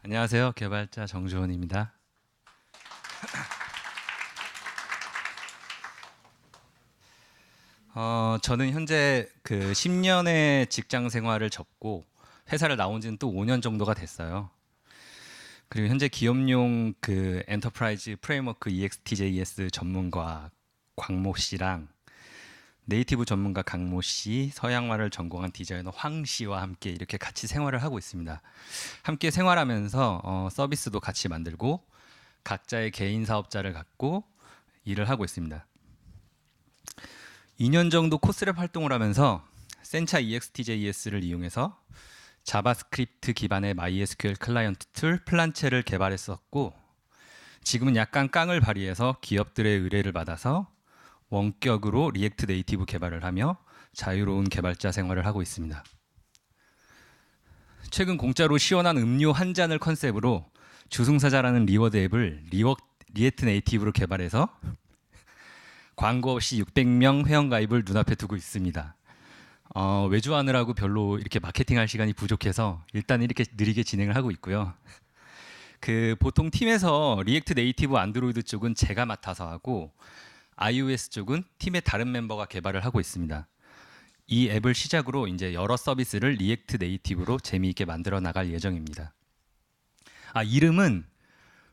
안녕하세요. 개발자 정주원입니다. 저는 현재 그 10년의 직장 생활을 접고 회사를 나온 지는 또 5년 정도가 됐어요. 그리고 현재 기업용 그 엔터프라이즈 프레임워크 EXTJS 전문가 광모 씨랑 네이티브 전문가 강모 씨, 서양화를 전공한 디자이너 황 씨와 함께 이렇게 같이 생활을 하고 있습니다. 함께 생활하면서 서비스도 같이 만들고 각자의 개인 사업자를 갖고 일을 하고 있습니다. 2년 정도 코스랩 활동을 하면서 센차 EXTJS를 이용해서 자바스크립트 기반의 MySQL 클라이언트 툴 플란체를 개발했었고, 지금은 약간 깡을 발휘해서 기업들의 의뢰를 받아서 원격으로 리액트 네이티브 개발을 하며 자유로운 개발자 생활을 하고 있습니다. 최근 공짜로 시원한 음료 한 잔을 컨셉으로 주승사자라는 리워드 앱을 리액트 네이티브로 개발해서 광고 없이 600명 회원가입을 눈앞에 두고 있습니다. 외주하느라고 별로 이렇게 마케팅할 시간이 부족해서 일단 이렇게 느리게 진행을 하고 있고요. 그 보통 팀에서 리액트 네이티브 안드로이드 쪽은 제가 맡아서 하고 iOS 쪽은 팀의 다른 멤버가 개발을 하고 있습니다. 이 앱을 시작으로 이제 여러 서비스를 리액트 네이티브로 재미있게 만들어 나갈 예정입니다. 이름은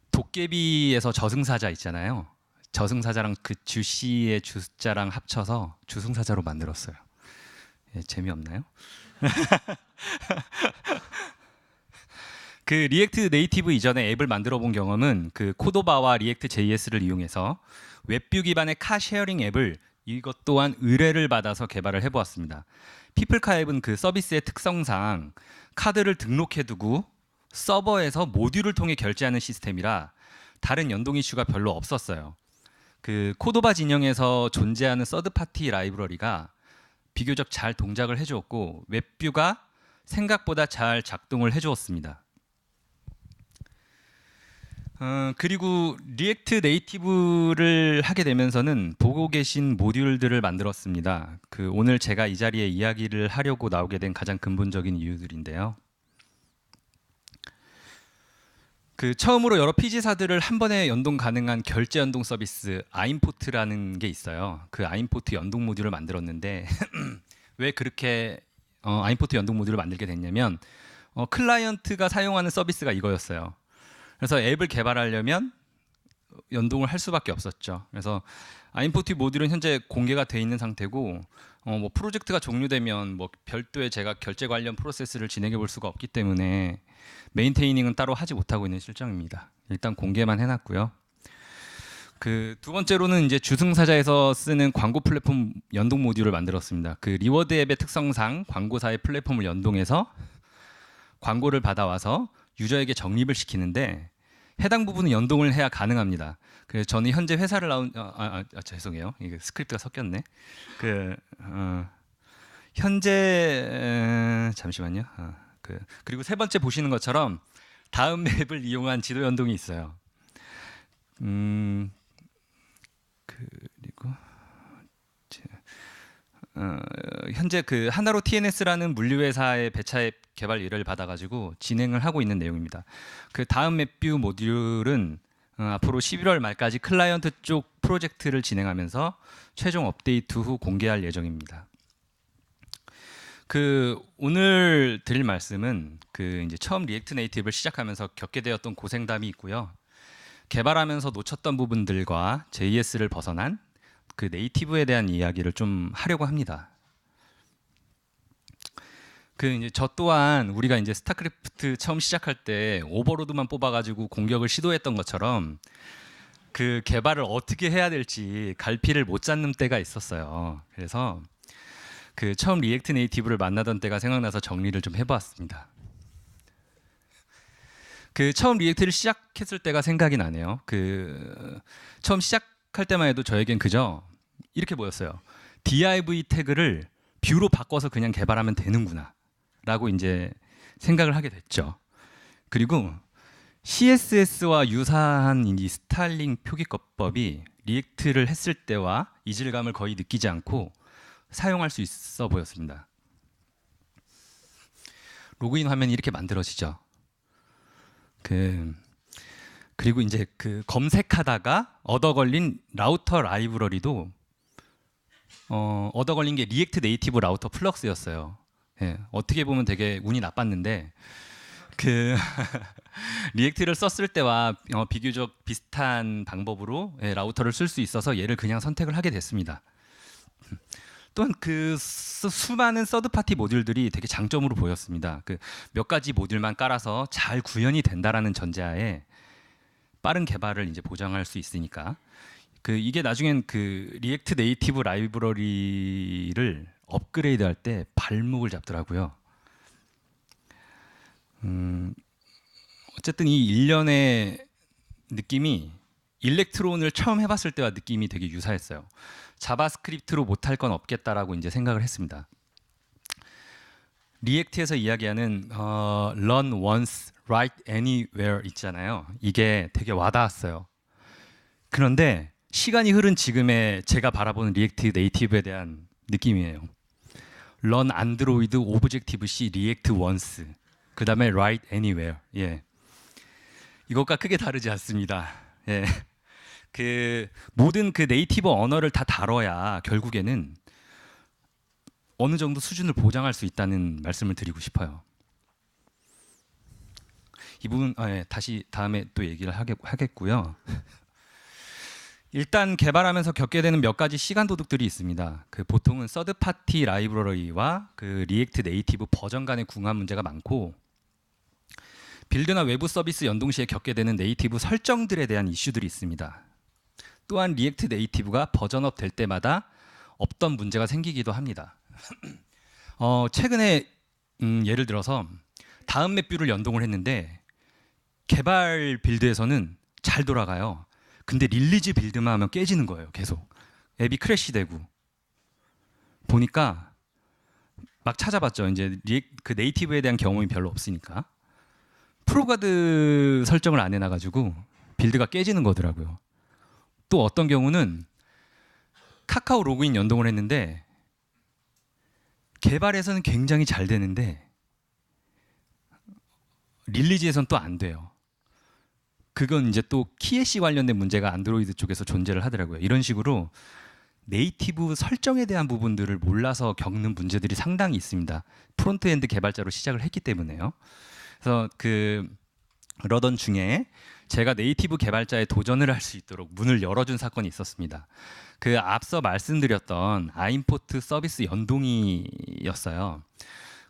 도깨비에서 저승사자 있잖아요. 저승사자랑 그 주씨의 주자랑 합쳐서 주승사자로 만들었어요. 예, 재미없나요? 그 리액트 네이티브 이전에 앱을 만들어 본 경험은 그 코도바와 리액트 JS를 이용해서 웹뷰 기반의 카 쉐어링 앱을 이것 또한 의뢰를 받아서 개발을 해보았습니다. 피플카 앱은 그 서비스의 특성상 카드를 등록해두고 서버에서 모듈을 통해 결제하는 시스템이라 다른 연동 이슈가 별로 없었어요. 그 코도바 진영에서 존재하는 서드파티 라이브러리가 비교적 잘 동작을 해주었고 웹뷰가 생각보다 잘 작동을 해주었습니다. 그리고 리액트 네이티브를 하게 되면서는 보고 계신 모듈들을 만들었습니다. 그 오늘 제가 이 자리에 이야기를 하려고 나오게 된 가장 근본적인 이유들인데요. 그 처음으로 여러 PG사들을 한 번에 연동 가능한 결제 연동 서비스 아임포트라는 게 있어요. 그 아임포트 연동 모듈을 만들었는데 왜 그렇게 아임포트 연동 모듈을 만들게 됐냐면 클라이언트가 사용하는 서비스가 이거였어요. 그래서 앱을 개발하려면 연동을 할 수밖에 없었죠. 그래서 아임포트 모듈은 현재 공개가 돼 있는 상태고 뭐 프로젝트가 종료되면 뭐 별도의 제가 결제 관련 프로세스를 진행해 볼 수가 없기 때문에 메인테이닝은 따로 하지 못하고 있는 실정입니다. 일단 공개만 해놨고요. 그 두 번째로는 이제 주승사자에서 쓰는 광고 플랫폼 연동 모듈을 만들었습니다. 그 리워드 앱의 특성상 광고사의 플랫폼을 연동해서 광고를 받아와서 유저에게 적립을 시키는데 해당 부분은 연동을 해야 가능합니다. 그래서 저는 현재 회사를 나온 죄송해요. 이게 스크립트가 섞였네. 그 현재 잠시만요. 그리고 세 번째 보시는 것처럼 다음 맵을 이용한 지도 연동이 있어요. 그리고 현재 그 하나로 TNS라는 물류회사의 배차앱 개발 의뢰를 받아가지고 진행을 하고 있는 내용입니다. 그 다음 맵뷰 모듈은 앞으로 11월 말까지 클라이언트 쪽 프로젝트를 진행하면서 최종 업데이트 후 공개할 예정입니다. 그 오늘 드릴 말씀은 그 이제 처음 리액트 네이티브를 시작하면서 겪게 되었던 고생담이 있고요. 개발하면서 놓쳤던 부분들과 JS를 벗어난 그 네이티브에 대한 이야기를 좀 하려고 합니다. 그 이제 저 또한 우리가 이제 스타크래프트 처음 시작할 때 오버로드만 뽑아가지고 공격을 시도했던 것처럼 그 개발을 어떻게 해야 될지 갈피를 못 잡는 때가 있었어요. 그래서 그 처음 리액트 네이티브를 만나던 때가 생각나서 정리를 좀 해보았습니다. 그 처음 리액트를 시작했을 때가 생각이 나네요. 그 처음 시작할 때만 해도 저에겐 그저 이렇게 보였어요. div 태그를 뷰로 바꿔서 그냥 개발하면 되는구나 라고 이제 생각을 하게 됐죠. 그리고 CSS와 유사한 이 스타일링 표기법이 리액트를 했을 때와 이질감을 거의 느끼지 않고 사용할 수 있어 보였습니다. 로그인 화면이 이렇게 만들어지죠. 그리고 이제 그 검색하다가 얻어 걸린 라우터 라이브러리도 얻어 걸린 게 리액트 네이티브 라우터 플럭스였어요. 예, 어떻게 보면 되게 운이 나빴는데 그 리액트를 썼을 때와 비교적 비슷한 방법으로 라우터를 쓸 수 있어서 얘를 그냥 선택을 하게 됐습니다. 또한 그 수많은 서드 파티 모듈들이 되게 장점으로 보였습니다. 그 몇 가지 모듈만 깔아서 잘 구현이 된다라는 전제하에 빠른 개발을 이제 보장할 수 있으니까 이게 나중엔 그 리액트 네이티브 라이브러리를 업그레이드할 때 발목을 잡더라고요. 어쨌든 이 일련의 느낌이 일렉트론을 처음 해봤을 때와 느낌이 되게 유사했어요. 자바스크립트로 못할 건 없겠다라고 이제 생각을 했습니다. 리액트에서 이야기하는 run once, write anywhere 있잖아요. 이게 되게 와닿았어요. 그런데 시간이 흐른 지금의 제가 바라보는 리액트 네이티브에 대한 느낌이에요. run 안드로이드 오브젝티브 C 리액트 once, 그 다음에 write anywhere. 예, 이것과 크게 다르지 않습니다. 예. 그 모든 그 네이티브 언어를 다 다뤄야 결국에는 어느 정도 수준을 보장할 수 있다는 말씀을 드리고 싶어요. 이 부분 다시 다음에 또 얘기를 하겠고요. 일단 개발하면서 겪게 되는 몇 가지 시간 도둑들이 있습니다. 그 보통은 서드 파티 라이브러리와 그 리액트 네이티브 버전 간의 궁합 문제가 많고, 빌드나 외부 서비스 연동 시에 겪게 되는 네이티브 설정들에 대한 이슈들이 있습니다. 또한 리액트 네이티브가 버전업 될 때마다 없던 문제가 생기기도 합니다. 최근에 예를 들어서 다음 맵뷰를 연동을 했는데 개발 빌드에서는 잘 돌아가요. 근데 릴리즈 빌드만 하면 깨지는 거예요. 계속 앱이 크래시되고. 보니까 막 찾아봤죠. 이제 그 네이티브에 대한 경험이 별로 없으니까 프로가드 설정을 안 해놔가지고 빌드가 깨지는 거더라고요. 또 어떤 경우는 카카오 로그인 연동을 했는데 개발에서는 굉장히 잘 되는데 릴리즈에서는 또 안 돼요. 그건 이제 또 키애시 관련된 문제가 안드로이드 쪽에서 존재를 하더라고요. 이런 식으로 네이티브 설정에 대한 부분들을 몰라서 겪는 문제들이 상당히 있습니다. 프론트엔드 개발자로 시작을 했기 때문에요. 그래서 그러던 중에 제가 네이티브 개발자에 도전을 할 수 있도록 문을 열어준 사건이 있었습니다. 그 앞서 말씀드렸던 아임포트 서비스 연동이었어요.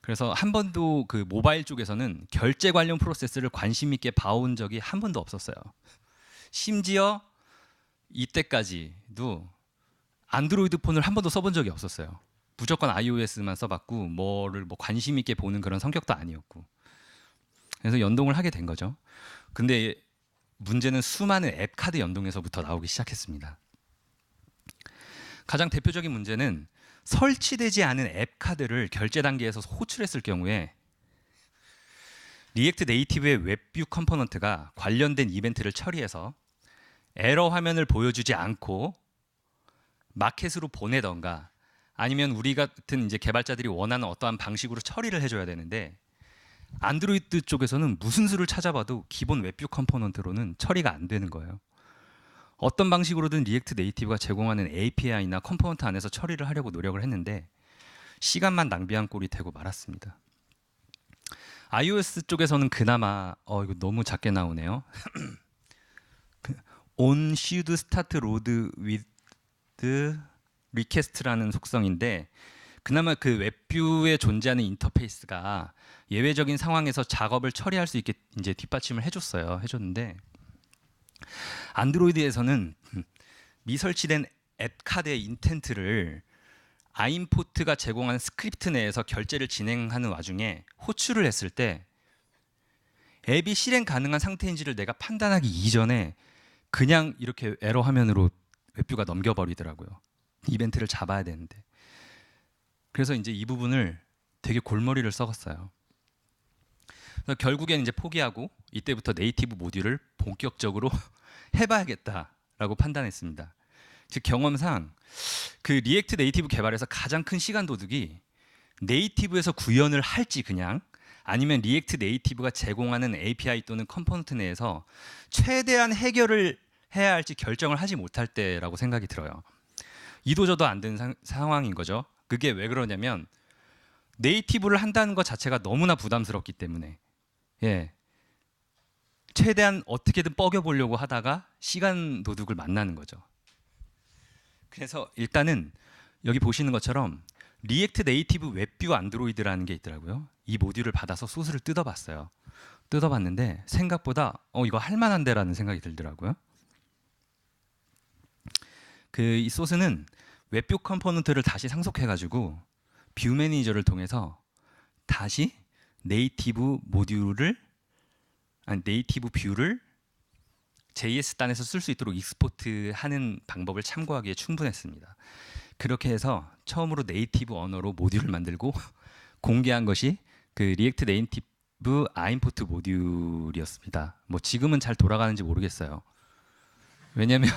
그래서 한 번도 그 모바일 쪽에서는 결제 관련 프로세스를 관심 있게 봐온 적이 한 번도 없었어요. 심지어 이때까지도 안드로이드 폰을 한 번도 써본 적이 없었어요. 무조건 iOS만 써봤고 뭐를 관심 있게 보는 그런 성격도 아니었고. 그래서 연동을 하게 된 거죠. 근데 문제는 수많은 앱 카드 연동에서부터 나오기 시작했습니다. 가장 대표적인 문제는 설치되지 않은 앱 카드를 결제 단계에서 호출했을 경우에 리액트 네이티브의 웹뷰 컴포넌트가 관련된 이벤트를 처리해서 에러 화면을 보여주지 않고 마켓으로 보내던가, 아니면 우리 같은 이제 개발자들이 원하는 어떠한 방식으로 처리를 해줘야 되는데 안드로이드 쪽에서는 무슨 수를 찾아봐도 기본 웹뷰 컴포넌트로는 처리가 안 되는 거예요. 어떤 방식으로든 리액트 네이티브가 제공하는 API나 컴포넌트 안에서 처리를 하려고 노력을 했는데 시간만 낭비한 꼴이 되고 말았습니다. iOS 쪽에서는 그나마 이거 너무 작게 나오네요. on should start load with request라는 속성인데, 그나마 그 웹뷰에 존재하는 인터페이스가 예외적인 상황에서 작업을 처리할 수 있게 이제 뒷받침을 해줬는데 안드로이드에서는 미설치된 앱 카드의 인텐트를 아임포트가 제공한 스크립트 내에서 결제를 진행하는 와중에 호출을 했을 때 앱이 실행 가능한 상태인지를 내가 판단하기 이전에 그냥 이렇게 에러 화면으로 웹뷰가 넘겨버리더라고요. 이벤트를 잡아야 되는데. 그래서 이제 이 부분을 되게 골머리를 썩었어요. 그래서 결국엔 이제 포기하고 이때부터 네이티브 모듈을 본격적으로 해봐야겠다라고 판단했습니다. 즉 경험상 그 리액트 네이티브 개발에서 가장 큰 시간 도둑이 네이티브에서 구현을 할지 그냥, 아니면 리액트 네이티브가 제공하는 API 또는 컴포넌트 내에서 최대한 해결을 해야 할지 결정을 하지 못할 때라고 생각이 들어요. 이도저도 안 되는 상황인 거죠. 그게 왜 그러냐면 네이티브를 한다는 것 자체가 너무나 부담스럽기 때문에 예, 최대한 어떻게든 뻐겨보려고 하다가 시간 도둑을 만나는 거죠. 그래서 일단은 여기 보시는 것처럼 리액트 네이티브 웹뷰 안드로이드라는 게 있더라고요. 이 모듈을 받아서 소스를 뜯어봤어요. 뜯어봤는데 생각보다 이거 할만한데라는 생각이 들더라고요. 이 소스는 웹뷰 컴포넌트를 다시 상속해가지고 뷰 매니저를 통해서 다시 네이티브 뷰를 JS 단에서 쓸 수 있도록 익스포트하는 방법을 참고하기에 충분했습니다. 그렇게 해서 처음으로 네이티브 언어로 모듈을 만들고 공개한 것이 그 리액트 네이티브 아임포트 모듈이었습니다. 뭐 지금은 잘 돌아가는지 모르겠어요. 왜냐면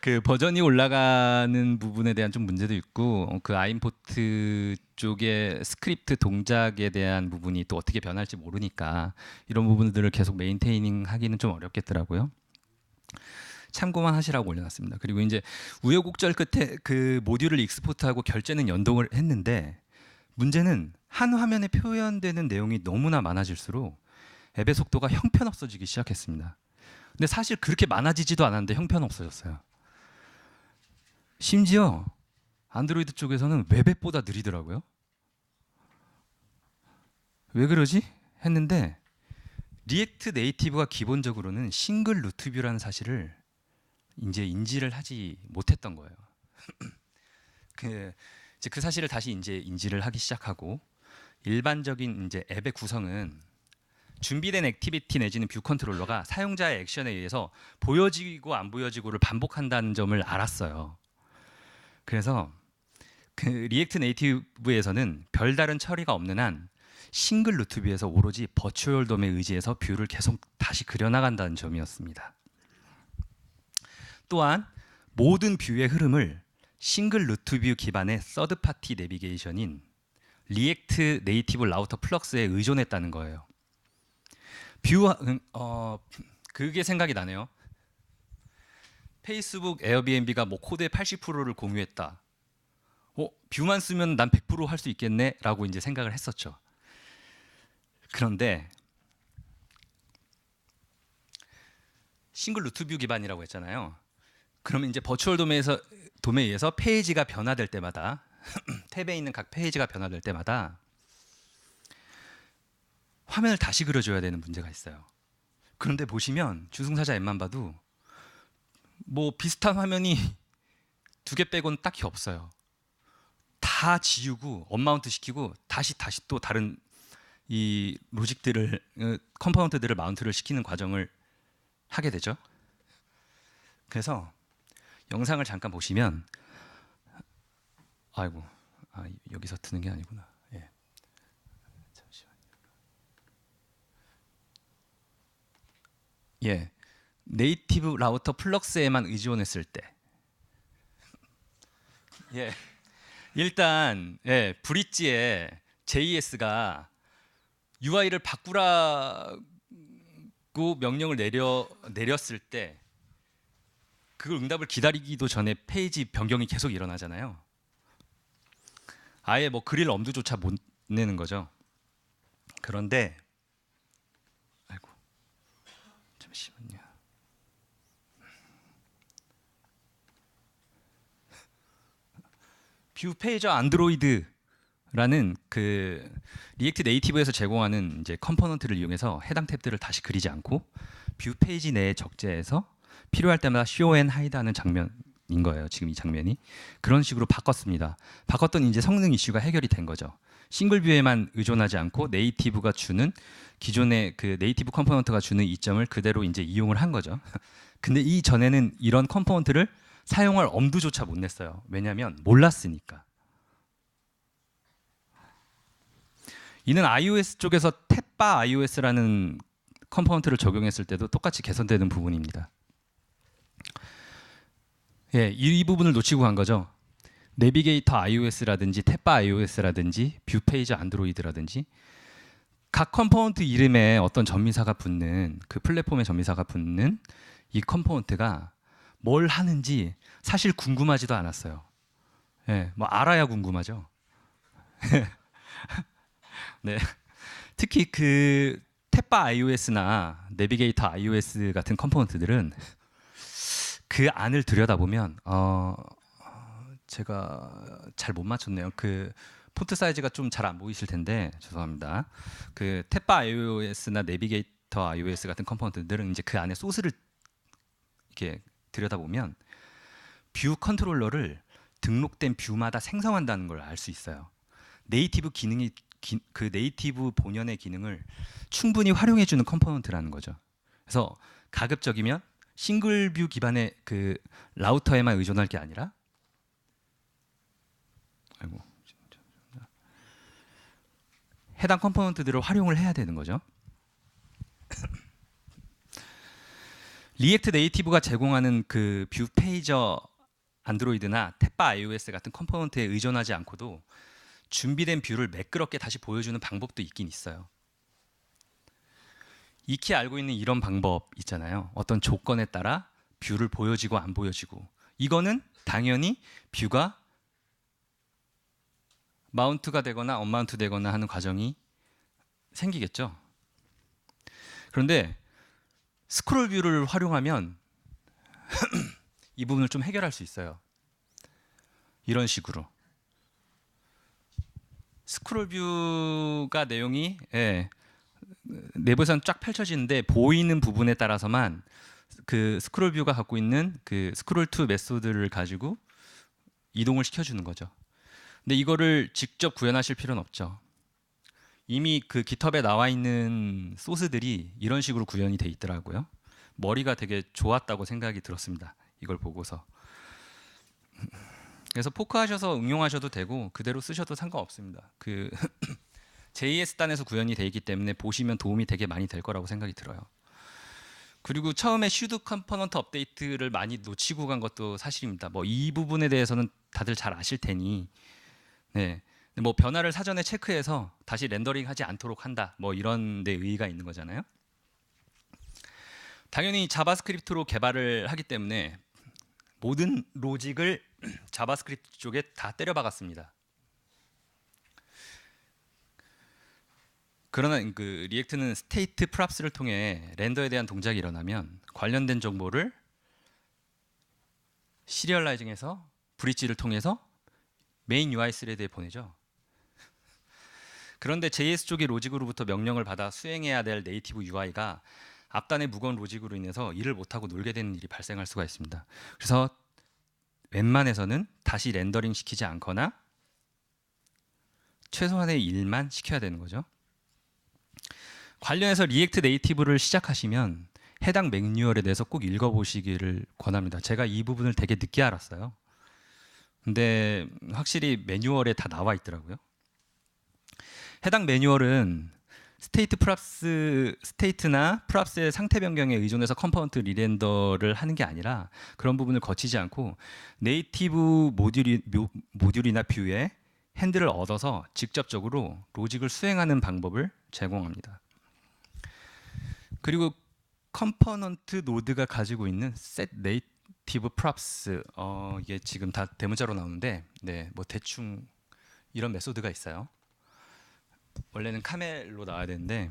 그 버전이 올라가는 부분에 대한 좀 문제도 있고 그 아임포트 쪽의 스크립트 동작에 대한 부분이 또 어떻게 변할지 모르니까 이런 부분들을 계속 메인테이닝 하기는 좀 어렵겠더라고요. 참고만 하시라고 올려놨습니다. 그리고 이제 우여곡절 끝에 그 모듈을 익스포트하고 결제는 연동을 했는데 문제는 한 화면에 표현되는 내용이 너무나 많아질수록 앱의 속도가 형편없어지기 시작했습니다. 근데 사실 그렇게 많아지지도 않았는데 형편없어졌어요. 심지어 안드로이드 쪽에서는 웹앱보다 느리더라고요. 왜 그러지? 했는데 리액트 네이티브가 기본적으로는 싱글 루트뷰라는 사실을 이제 인지를 하지 못했던 거예요. 그 사실을 다시 이제 인지를 하기 시작하고 일반적인 이제 앱의 구성은 준비된 액티비티 내지는 뷰 컨트롤러가 사용자의 액션에 의해서 보여지고 안 보여지고를 반복한다는 점을 알았어요. 그래서 그 리액트 네이티브에서는 별다른 처리가 없는 한 싱글 루트뷰에서 오로지 버추얼 돔에 의지해서 뷰를 계속 다시 그려나간다는 점이었습니다. 또한 모든 뷰의 흐름을 싱글 루트뷰 기반의 서드 파티 내비게이션인 리액트 네이티브 라우터 플럭스에 의존했다는 거예요. 그게 생각이 나네요. 페이스북 에어비앤비가 뭐 코드의 80%를 공유했다. 뷰만 쓰면 난 100% 할 수 있겠네라고 이제 생각을 했었죠. 그런데 싱글 루트뷰 기반이라고 했잖아요. 그러면 이제 버추얼 돔에 의해서 페이지가 변화될 때마다 탭에 있는 각 페이지가 변화될 때마다 화면을 다시 그려줘야 되는 문제가 있어요. 그런데 보시면 주승사자 앱만 봐도 뭐 비슷한 화면이 두 개 빼고는 딱히 없어요. 다 지우고 언마운트 시키고 다시 또 다른 이 로직들을 컴포넌트들을 마운트를 시키는 과정을 하게 되죠. 그래서 영상을 잠깐 보시면 여기서 트는 게 아니구나. 예. 잠시만요. 예. 네이티브 라우터 플럭스에만 의존했을 때 예. 일단 브릿지에 JS가 UI를 바꾸라고 명령을 내렸을 때 그걸 응답을 기다리기도 전에 페이지 변경이 계속 일어나잖아요. 아예 뭐 그릴 엄두조차 못 내는 거죠. 그런데 잠시만요. 뷰 페이저 안드로이드라는 그 리액트 네이티브에서 제공하는 이제 컴포넌트를 이용해서 해당 탭들을 다시 그리지 않고 뷰 페이지 내에 적재해서 필요할 때마다 show and hide 하는 장면인 거예요. 지금 이 장면이 그런 식으로 바꿨습니다. 바꿨더니 이제 성능 이슈가 해결이 된 거죠. 싱글 뷰에만 의존하지 않고 네이티브가 주는 기존의 그 네이티브 컴포넌트가 주는 이점을 그대로 이제 이용을 한 거죠. 근데 이 전에는 이런 컴포넌트를 사용할 엄두조차 못 냈어요. 왜냐하면 몰랐으니까. 이는 iOS 쪽에서 탭바 iOS라는 컴포넌트를 적용했을 때도 똑같이 개선되는 부분입니다. 예, 이 부분을 놓치고 간 거죠. 내비게이터 iOS라든지 탭바 iOS라든지 뷰페이지 안드로이드라든지 각 컴포넌트 이름에 어떤 전미사가 붙는 그 플랫폼의 전미사가 붙는 이 컴포넌트가 뭘 하는지 사실 궁금하지도 않았어요. 예, 뭐 알아야 궁금하죠. 네. 특히 그 탭바 iOS나 내비게이터 iOS 같은 컴포넌트들은 그 안을 들여다보면 제가 잘 못 맞췄네요. 그 폰트 사이즈가 좀 잘 안 보이실 텐데 죄송합니다. 그 탭바 iOS나 내비게이터 iOS 같은 컴포넌트들은 이제 그 안에 소스를 이렇게 들여다보면 뷰 컨트롤러를 등록된 뷰마다 생성한다는 걸 알 수 있어요. 네이티브 기능이 그 네이티브 본연의 기능을 충분히 활용해주는 컴포넌트라는 거죠. 그래서 가급적이면 싱글 뷰 기반의 그 라우터에만 의존할 게 아니라 해당 컴포넌트들을 활용을 해야 되는 거죠. 리액트 네이티브가 제공하는 그 뷰 페이저 안드로이드나 탭바 iOS 같은 컴포넌트에 의존하지 않고도 준비된 뷰를 매끄럽게 다시 보여주는 방법도 있긴 있어요. 익히 알고 있는 이런 방법 있잖아요. 어떤 조건에 따라 뷰를 보여지고 안 보여지고, 이거는 당연히 뷰가 마운트가 되거나 언마운트 되거나 하는 과정이 생기겠죠. 그런데 스크롤 뷰를 활용하면 이 부분을 좀 해결할 수 있어요. 이런 식으로 스크롤 뷰가 내용이 내부에서는 쫙 펼쳐지는데 보이는 부분에 따라서만 그 스크롤 뷰가 갖고 있는 그 스크롤 투 메소드를 가지고 이동을 시켜주는 거죠. 근데 이거를 직접 구현하실 필요는 없죠. 이미 그 깃허브에 나와 있는 소스들이 이런 식으로 구현이 돼 있더라고요. 머리가 되게 좋았다고 생각이 들었습니다. 이걸 보고서. 그래서 포크하셔서 응용하셔도 되고 그대로 쓰셔도 상관없습니다. 그 JS 단에서 구현이 돼 있기 때문에 보시면 도움이 되게 많이 될 거라고 생각이 들어요. 그리고 처음에 슈드 컴포넌트 업데이트를 많이 놓치고 간 것도 사실입니다. 뭐 이 부분에 대해서는 다들 잘 아실 테니, 네, 뭐 변화를 사전에 체크해서 다시 렌더링하지 않도록 한다. 뭐 이런 데 의의가 있는 거잖아요. 당연히 자바스크립트로 개발을 하기 때문에 모든 로직을 자바스크립트 쪽에 다 때려박았습니다. 그러나 그 리액트는 스테이트 프랍스를 통해 렌더에 대한 동작이 일어나면 관련된 정보를 시리얼라이징해서 브릿지를 통해서 메인 UI 스레드에 보내죠. 그런데 JS 쪽의 로직으로부터 명령을 받아 수행해야 될 네이티브 UI가 앞단의 무거운 로직으로 인해서 일을 못하고 놀게 되는 일이 발생할 수가 있습니다. 그래서 웬만해서는 다시 렌더링 시키지 않거나 최소한의 일만 시켜야 되는 거죠. 관련해서 리액트 네이티브를 시작하시면 해당 매뉴얼에 대해서 꼭 읽어보시기를 권합니다. 제가 이 부분을 되게 늦게 알았어요. 근데 확실히 매뉴얼에 다 나와 있더라고요. 해당 매뉴얼은 스테이트나 프랍스의 상태 변경에 의존해서 컴포넌트 리렌더를 하는 게 아니라 그런 부분을 거치지 않고 네이티브 모듈이나 뷰에 핸들을 얻어서 직접적으로 로직을 수행하는 방법을 제공합니다. 그리고 컴포넌트 노드가 가지고 있는 set native props, 이게 지금 다 대문자로 나오는데, 네, 뭐 대충 이런 메소드가 있어요. 원래는 카멜로 나와야 되는데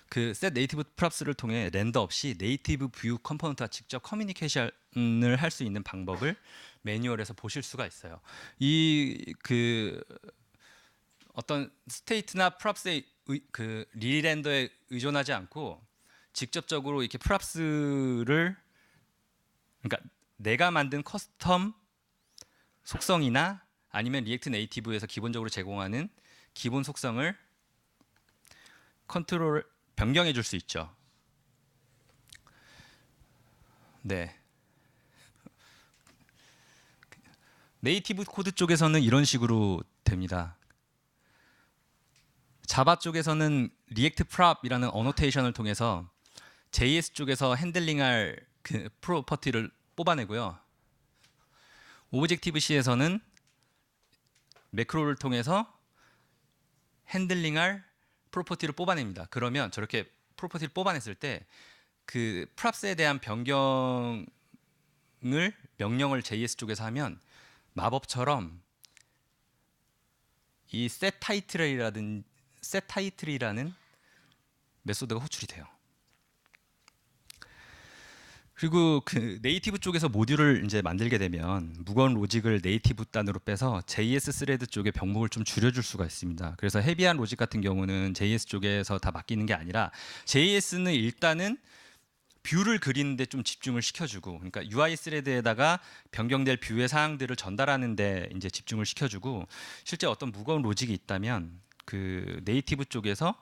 그 set native props를 통해 렌더 없이 네이티브 뷰 컴포넌트와 직접 커뮤니케이션을 할 수 있는 방법을 매뉴얼에서 보실 수가 있어요. 이 그 어떤 스테이트나 프랍스의 그 리렌더에 의존하지 않고 직접적으로 이렇게 프랍스를, 그러니까 내가 만든 커스텀 속성이나 아니면 리액트 네이티브에서 기본적으로 제공하는 기본 속성을 컨트롤 변경해 줄 수 있죠. 네. 네이티브 코드 쪽에서는 이런 식으로 됩니다. 자바 쪽에서는 리액트 프랍이라는 어노테이션을 통해서 JS 쪽에서 핸들링할 그 프로퍼티를 뽑아내고요. 오브젝티브 C에서는 매크로를 통해서 핸들링할 프로퍼티를 뽑아냅니다. 그러면 저렇게 프로퍼티를 뽑아냈을 때 그 프랍스에 대한 변경을 명령을 JS 쪽에서 하면 마법처럼 이 set title이라는 메소드가 호출이 돼요. 그리고 그 네이티브 쪽에서 모듈을 이제 만들게 되면 무거운 로직을 네이티브 단으로 빼서 JS 스레드 쪽에 병목을 좀 줄여줄 수가 있습니다. 그래서 헤비한 로직 같은 경우는 JS 쪽에서 다 맡기는 게 아니라 JS는 일단은 뷰를 그리는데 좀 집중을 시켜주고, 그러니까 UI 스레드에다가 변경될 뷰의 사항들을 전달하는데 이제 집중을 시켜주고, 실제 어떤 무거운 로직이 있다면 그 네이티브 쪽에서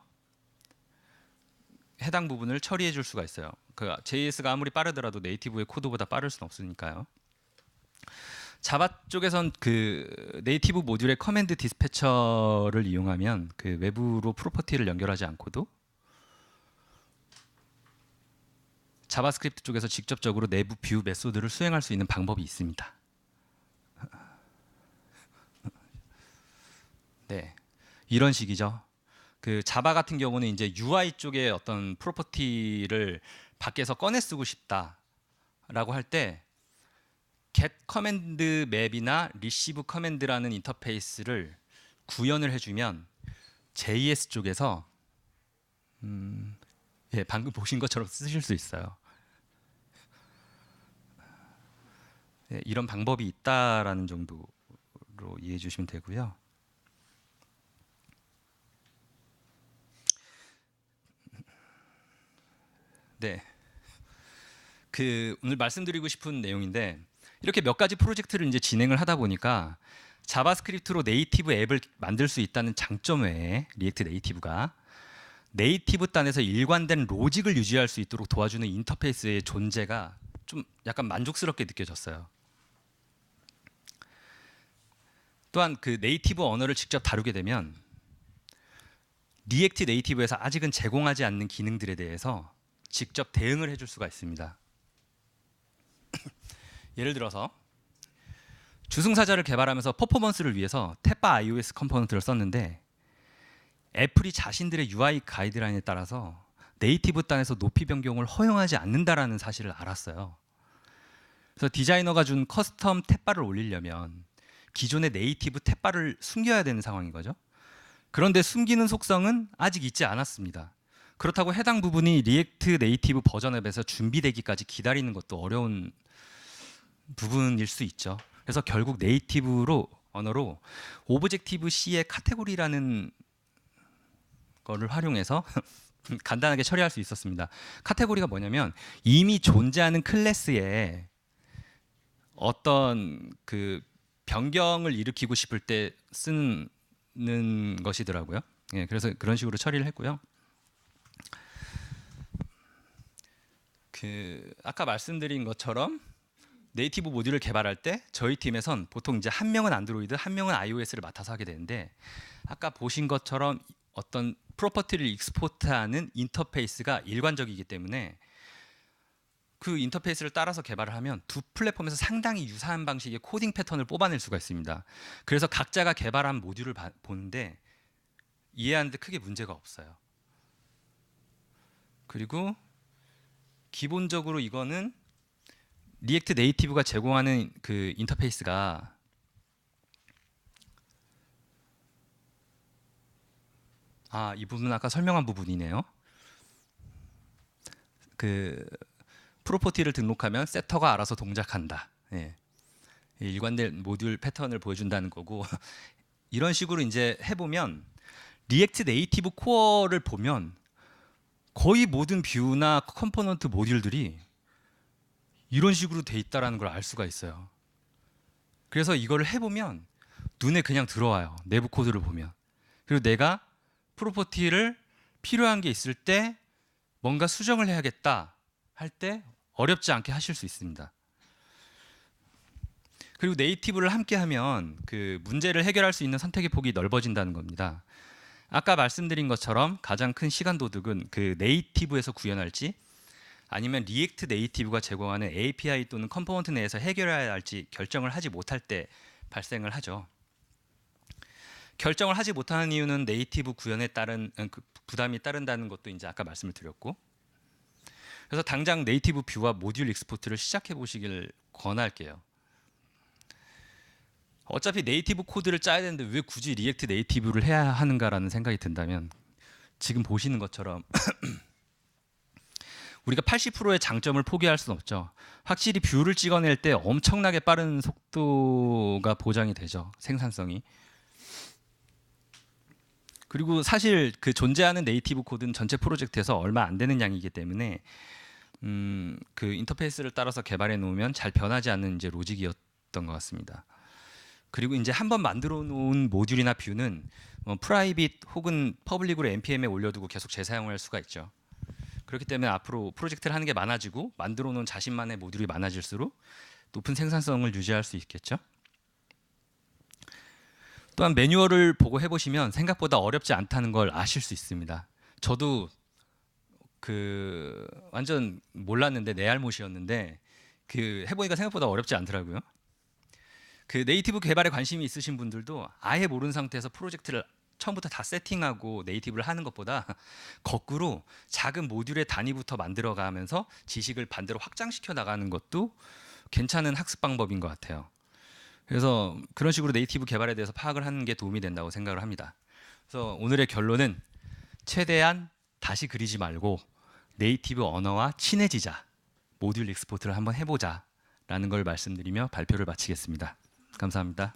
해당 부분을 처리해 줄 수가 있어요. 그 JS가 아무리 빠르더라도 네이티브의 코드보다 빠를 수는 없으니까요. 자바 쪽에선 그 네이티브 모듈의 커맨드 디스패처를 이용하면 그 외부로 프로퍼티를 연결하지 않고도 자바스크립트 쪽에서 직접적으로 내부 뷰 메소드를 수행할 수 있는 방법이 있습니다. 네, 이런 식이죠. 그 자바 같은 경우는 이제 UI 쪽에 어떤 프로퍼티를 밖에서 꺼내 쓰고 싶다라고 할 때 get 커맨드 맵이나 receive 커맨드라는 인터페이스를 구현을 해주면 JS 쪽에서 예, 방금 보신 것처럼 쓰실 수 있어요. 예, 이런 방법이 있다라는 정도로 이해해 주시면 되고요. 네, 그 오늘 말씀드리고 싶은 내용인데 이렇게 몇 가지 프로젝트를 이제 진행을 하다 보니까 자바스크립트로 네이티브 앱을 만들 수 있다는 장점 외에 리액트 네이티브가 네이티브 단에서 일관된 로직을 유지할 수 있도록 도와주는 인터페이스의 존재가 좀 약간 만족스럽게 느껴졌어요. 또한 그 네이티브 언어를 직접 다루게 되면 리액트 네이티브에서 아직은 제공하지 않는 기능들에 대해서 직접 대응을 해줄 수가 있습니다. 예를 들어서 주승사자를 개발하면서 퍼포먼스를 위해서 탭바 iOS 컴포넌트를 썼는데 애플이 자신들의 UI 가이드라인에 따라서 네이티브 단에서 높이 변경을 허용하지 않는다라는 사실을 알았어요. 그래서 디자이너가 준 커스텀 탭바를 올리려면 기존의 네이티브 탭바를 숨겨야 되는 상황인 거죠. 그런데 숨기는 속성은 아직 있지 않았습니다. 그렇다고 해당 부분이 리액트 네이티브 버전 앱에서 준비되기까지 기다리는 것도 어려운 부분일 수 있죠. 그래서 결국 네이티브로 언어로 오브젝티브 C의 카테고리라는 거를 활용해서 간단하게 처리할 수 있었습니다. 카테고리가 뭐냐면 이미 존재하는 클래스에 어떤 그 변경을 일으키고 싶을 때 쓰는 것이더라고요. 예, 그래서 그런 식으로 처리를 했고요. 그 아까 말씀드린 것처럼 네이티브 모듈을 개발할 때 저희 팀에선 보통 이제 한 명은 안드로이드, 한 명은 iOS를 맡아서 하게 되는데 아까 보신 것처럼 어떤 프로퍼티를 익스포트하는 인터페이스가 일관적이기 때문에 그 인터페이스를 따라서 개발을 하면 두 플랫폼에서 상당히 유사한 방식의 코딩 패턴을 뽑아낼 수가 있습니다. 그래서 각자가 개발한 모듈을 보는데 이해하는데 크게 문제가 없어요. 그리고 기본적으로 이거는 리액트 네이티브가 제공하는 그 인터페이스가 이 부분은 아까 설명한 부분이네요. 그 프로퍼티를 등록하면 세터가 알아서 동작한다. 예. 일관된 모듈 패턴을 보여준다는 거고 이런 식으로 이제 해보면 리액트 네이티브 코어를 보면 거의 모든 뷰나 컴포넌트 모듈들이 이런 식으로 돼 있다라는 걸 알 수가 있어요. 그래서 이거를 해보면 눈에 그냥 들어와요. 내부 코드를 보면. 그리고 내가 프로퍼티를 필요한 게 있을 때 뭔가 수정을 해야겠다 할 때 어렵지 않게 하실 수 있습니다. 그리고 네이티브를 함께 하면 그 문제를 해결할 수 있는 선택의 폭이 넓어진다는 겁니다. 아까 말씀드린 것처럼 가장 큰 시간 도둑은 그 네이티브에서 구현할지 아니면 리액트 네이티브가 제공하는 API 또는 컴포넌트 내에서 해결해야 할지 결정을 하지 못할 때 발생을 하죠. 결정을 하지 못하는 이유는 네이티브 구현에 따른 그 부담이 따른다는 것도 이제 아까 말씀을 드렸고, 그래서 당장 네이티브 뷰와 모듈 익스포트를 시작해 보시길 권할게요. 어차피 네이티브 코드를 짜야 되는데 왜 굳이 리액트 네이티브를 해야 하는가라는 생각이 든다면, 지금 보시는 것처럼 우리가 80%의 장점을 포기할 수는 없죠. 확실히 뷰를 찍어낼 때 엄청나게 빠른 속도가 보장이 되죠. 생산성이. 그리고 사실 그 존재하는 네이티브 코드는 전체 프로젝트에서 얼마 안 되는 양이기 때문에 그 인터페이스를 따라서 개발해 놓으면 잘 변하지 않는 이제 로직이었던 것 같습니다. 그리고 이제 한번 만들어 놓은 모듈이나 뷰는 프라이빗 혹은 퍼블릭으로 npm에 올려두고 계속 재사용할 수가 있죠. 그렇기 때문에 앞으로 프로젝트를 하는 게 많아지고 만들어 놓은 자신만의 모듈이 많아질수록 높은 생산성을 유지할 수 있겠죠. 또한 매뉴얼을 보고 해보시면 생각보다 어렵지 않다는 걸 아실 수 있습니다. 저도 그 완전 몰랐는데 내 알못이었는데 그 해보니까 생각보다 어렵지 않더라고요. 그 네이티브 개발에 관심이 있으신 분들도 아예 모르는 상태에서 프로젝트를 처음부터 다 세팅하고 네이티브를 하는 것보다 거꾸로 작은 모듈의 단위부터 만들어가면서 지식을 반대로 확장시켜 나가는 것도 괜찮은 학습 방법인 것 같아요. 그래서 그런 식으로 네이티브 개발에 대해서 파악을 하는 게 도움이 된다고 생각을 합니다. 그래서 오늘의 결론은 최대한 다시 그리지 말고 네이티브 언어와 친해지자, 모듈 익스포트를 한번 해보자 라는 걸 말씀드리며 발표를 마치겠습니다. 감사합니다.